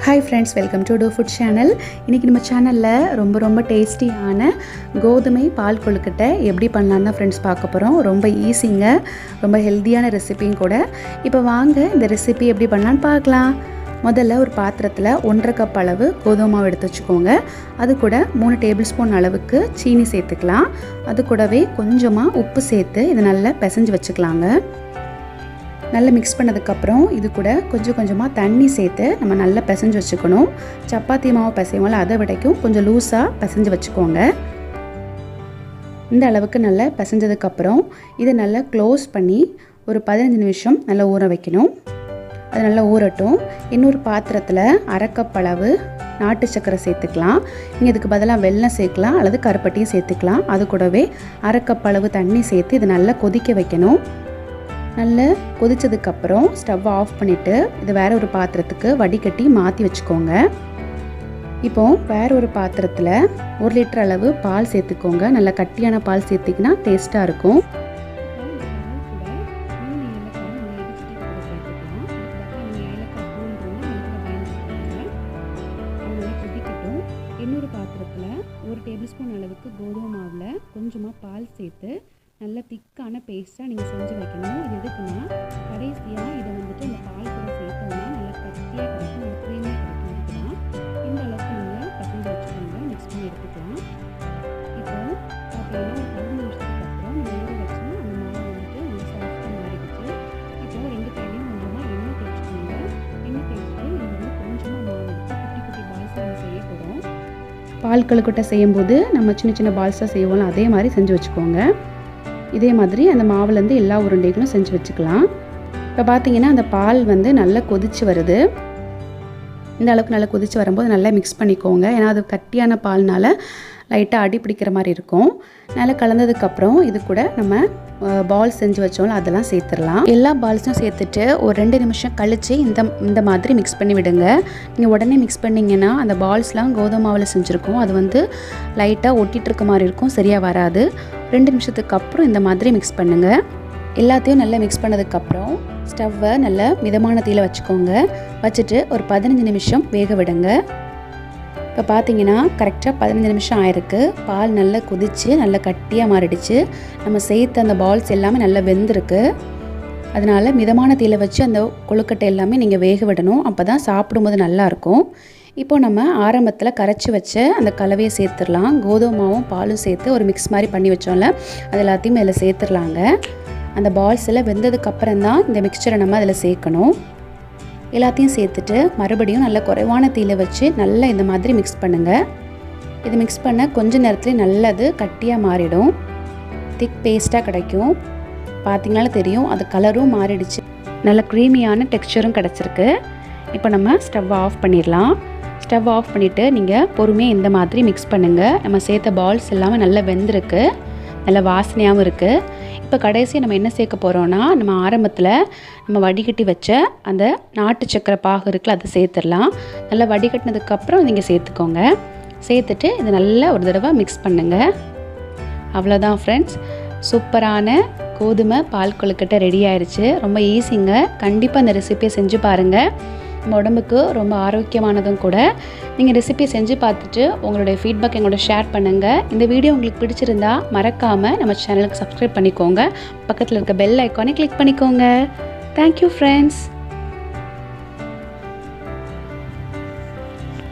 Hi friends, welcome to Do Food channel. இன்னைக்கு நம்ம சேனல்ல ரொம்ப டேஸ்டியான கோதுமை பால் கொழுக்கட்டை எப்படி பண்ணலாம்னு फ्रेंड्स பார்க்க போறோம். ரொம்ப ஈஸிங்க, ரொம்ப ஹெல்தியான ரெசிபியும் கூட. இப்போ வாங்க இந்த ரெசிபி எப்படி பண்ணலாம்னு பார்க்கலாம். முதல்ல ஒரு பாத்திரத்துல 1.5 கப் அளவு கோதுமை மாவு எடுத்து வச்சுக்கோங்க. அது கூட 3 டேபிள் ஸ்பூன் அளவுக்கு சீனி சேர்த்துக்கலாம். அது கூடவே கொஞ்சமா உப்பு சேர்த்து இத நல்லா பிசைஞ்சு வச்சுக்கலாங்க. நல்லா மிக்ஸ் பண்ணதுக்கு அப்புறம் இது கூட கொஞ்சமா தண்ணி சேர்த்து நம்ம நல்லா பிசைஞ்சு வச்சுக்கணும். சப்பாத்தி மாவு பிசைவோம்ல அதை விடக்கும் கொஞ்சம் லூஸா பிசைஞ்சு வச்சுக்கோங்க. இந்த அளவுக்கு நல்லா பிசைஞ்சதுக்கு அப்புறம் இதை நல்லா க்ளோஸ் பண்ணி ஒரு 15 நிமிஷம் நல்லா ஊற வைக்கணும். அது நல்லா ஊறட்டும். இன்னொரு பாத்திரத்தில் 1/2 கப் அளவு நாட்டு சர்க்கரை சேர்த்துக்கலாம். நீங்கள் இதுக்கு பதிலாக வெல்லம் சேர்க்கலாம் அல்லது கருப்பட்டியும் சேர்த்துக்கலாம். அது கூடவே 1/2 கப் அளவு தண்ணி சேர்த்து இதை நல்லா கொதிக்க வைக்கணும். நல்லா கொதிச்சதுக்கப்புறம் ஸ்டவ் ஆஃப் பண்ணிவிட்டு இதை வேறு ஒரு பாத்திரத்துக்கு வடிகட்டி மாற்றி வச்சுக்கோங்க. இப்போ வேறு ஒரு பாத்திரத்தில் 1 லிட்டர் அளவு பால் சேர்த்துக்கோங்க. நல்லா கட்டியான பால் சேர்த்திங்கன்னா டேஸ்ட்டாக இருக்கும். இன்னொரு பாத்திரத்தில் 1 டேபிள் ஸ்பூன் அளவுக்கு கோதுமை மாவில் கொஞ்சமாக பால் சேர்த்து நல்ல திக்கான பேஸ்ட்டாக நீங்கள் செஞ்சு வைக்கணும். இது எதுக்குன்னா கடைசியாக இதை வந்துட்டு இந்த பால் கூட சேர்த்தோம்னா நல்லா கட்டியாக கிடைக்கும், நல்லா க்ரீமியாக கிடைக்கும். இதுக்குதான் இந்த அளவுக்கு நீங்கள் பசஞ்சு வச்சுக்கோங்க. மிக்ஸ் பண்ணி எடுத்துக்கலாம். இப்போ பார்த்தீங்கன்னா ஒரு 15 நிமிஷத்துக்கு அப்புறம் நம்ம ஊற வச்சு அந்த மாவு வந்துட்டு நல்லா சாஃப்டாக மாறிடுச்சு. இப்போ 2 கையிலையும் கொஞ்சமாக எண்ணெய் தேய்ச்சிக்கோங்க. எண்ணெய் தேய்ச்சிட்டு இது வந்து கொஞ்சமாக மாவு எடுத்து குட்டி பால்ஸாக நம்ம செய்ய போகிறோம். பால் கொழுக்கட்டை செய்யும்போது நம்ம சின்ன பால்ஸாக செய்வோம்ல அதே மாதிரி செஞ்சு வச்சுக்கோங்க. இதே மாதிரி அந்த மாவுலேருந்து எல்லா உருண்டைகளும் செஞ்சு வச்சுக்கலாம். இப்போ பார்த்தீங்கன்னா அந்த பால் வந்து நல்லா கொதிச்சு வருது. இந்த அளவுக்கு நல்லா கொதிச்சு வரும்போது நல்லா மிக்ஸ் பண்ணிக்கோங்க. ஏன்னா அது கட்டியான பால்னால லைட்டாக அடி பிடிக்கிற மாதிரி இருக்கும். நல்லா கலந்ததுக்கப்புறம் இது கூட நம்ம பால்ஸ் செஞ்சு வச்சோம்ல அதெல்லாம் சேர்த்துடலாம். எல்லா பால்ஸும் சேர்த்துட்டு ஒரு 2 நிமிஷம் கழித்து இந்த மாதிரி மிக்ஸ் பண்ணி விடுங்க. நீங்கள் உடனே மிக்ஸ் பண்ணிங்கன்னா அந்த பால்ஸ்லாம் கோதுமை மாவில் செஞ்சுருக்கோம், அது வந்து லைட்டாக ஒட்டிகிட்டு இருக்க மாதிரி இருக்கும், சரியாக வராது. 2 நிமிஷத்துக்கு அப்புறம் இந்த மாதிரி மிக்ஸ் பண்ணுங்கள். எல்லாத்தையும் நல்லா மிக்ஸ் பண்ணதுக்கப்புறம் ஸ்டவ்வை நல்லா மிதமான தீயில வச்சுக்கோங்க. வச்சுட்டு ஒரு 15 நிமிஷம் வேக விடுங்க. இப்போ பார்த்தீங்கன்னா கரெக்டாக 15 நிமிஷம் ஆயிருக்கு. பால் நல்லா கொதித்து நல்லா கட்டியாக மாறிடுச்சு. நம்ம சேர்த்த அந்த பால்ஸ் எல்லாமே நல்லா வெந்திருக்கு. அதனால் மிதமான தீயில வச்சு அந்த கொழுக்கட்டை எல்லாமே நீங்கள் வேக விடணும். அப்போ தான் சாப்பிடும்போது நல்லாயிருக்கும். இப்போ நம்ம ஆரம்பத்தில் கரைச்சி வச்ச அந்த கலவையை சேர்த்துடலாம். கோதுமை மாவும் பாலும் சேர்த்து ஒரு மிக்ஸ் மாதிரி பண்ணி வச்சோம்ல அது எல்லாத்தையும் அதில் சேர்த்துடலாங்க. அந்த பால்ஸ் எல்லாம் வெந்ததுக்கப்புறம் தான் இந்த மிக்சரை நம்ம அதில் சேர்க்கணும். எல்லாத்தையும் சேர்த்துட்டு மறுபடியும் நல்லா குறைவான தீயில வச்சு நல்லா இந்த மாதிரி மிக்ஸ் பண்ணுங்கள். இது மிக்ஸ் பண்ண கொஞ்ச நேரத்துலேயே நல்லது கட்டியாக மாறிடும், திக் பேஸ்ட்டாக கிடைக்கும். பார்த்தீங்கனாலும் தெரியும் அது கலரும் மாறிடுச்சு, நல்ல க்ரீமியான டெக்ஸ்சரும் கிடச்சிருக்கு. இப்போ நம்ம ஸ்டவ் ஆஃப் பண்ணிடலாம். ஸ்டவ் ஆஃப் பண்ணிவிட்டு நீங்கள் பொறுமையாக இந்த மாதிரி மிக்ஸ் பண்ணுங்கள். நம்ம சேர்த்த பால்ஸ் எல்லாமே நல்லா வெந்திருக்கு, நல்ல வாசனையாகவும் இருக்குது. இப்போ கடைசி நம்ம என்ன சேர்க்க போகிறோன்னா நம்ம ஆரம்பத்தில் நம்ம வடிகட்டி வச்ச அந்த நாட்டு சக்கரை பாகு இருக்குல்ல அதை சேர்த்துடலாம். நல்லா வடிகட்டினதுக்கப்புறம் நீங்கள் சேர்த்துக்கோங்க. சேர்த்துட்டு இதை நல்லா ஒரு தடவை மிக்ஸ் பண்ணுங்கள். அவ்வளோதான் ஃப்ரெண்ட்ஸ், சூப்பரான கோதுமை பால் கொழுக்கட்டை ரெடி ஆயிடுச்சு. ரொம்ப ஈஸிங்க, கண்டிப்பாக அந்த ரெசிபியை செஞ்சு பாருங்கள். நம்ம உடம்புக்கு ரொம்ப ஆரோக்கியமானதும் கூட. நீங்கள் ரெசிபி செஞ்சு பார்த்துட்டு உங்களுடைய ஃபீட்பேக் எங்களோட ஷேர் பண்ணுங்கள். இந்த வீடியோ உங்களுக்கு பிடிச்சிருந்தா மறக்காமல் நம்ம சேனலுக்கு சப்ஸ்கிரைப் பண்ணிக்கோங்க. பக்கத்தில் இருக்க பெல் ஐக்கானை கிளிக் பண்ணிக்கோங்க. Thank you friends.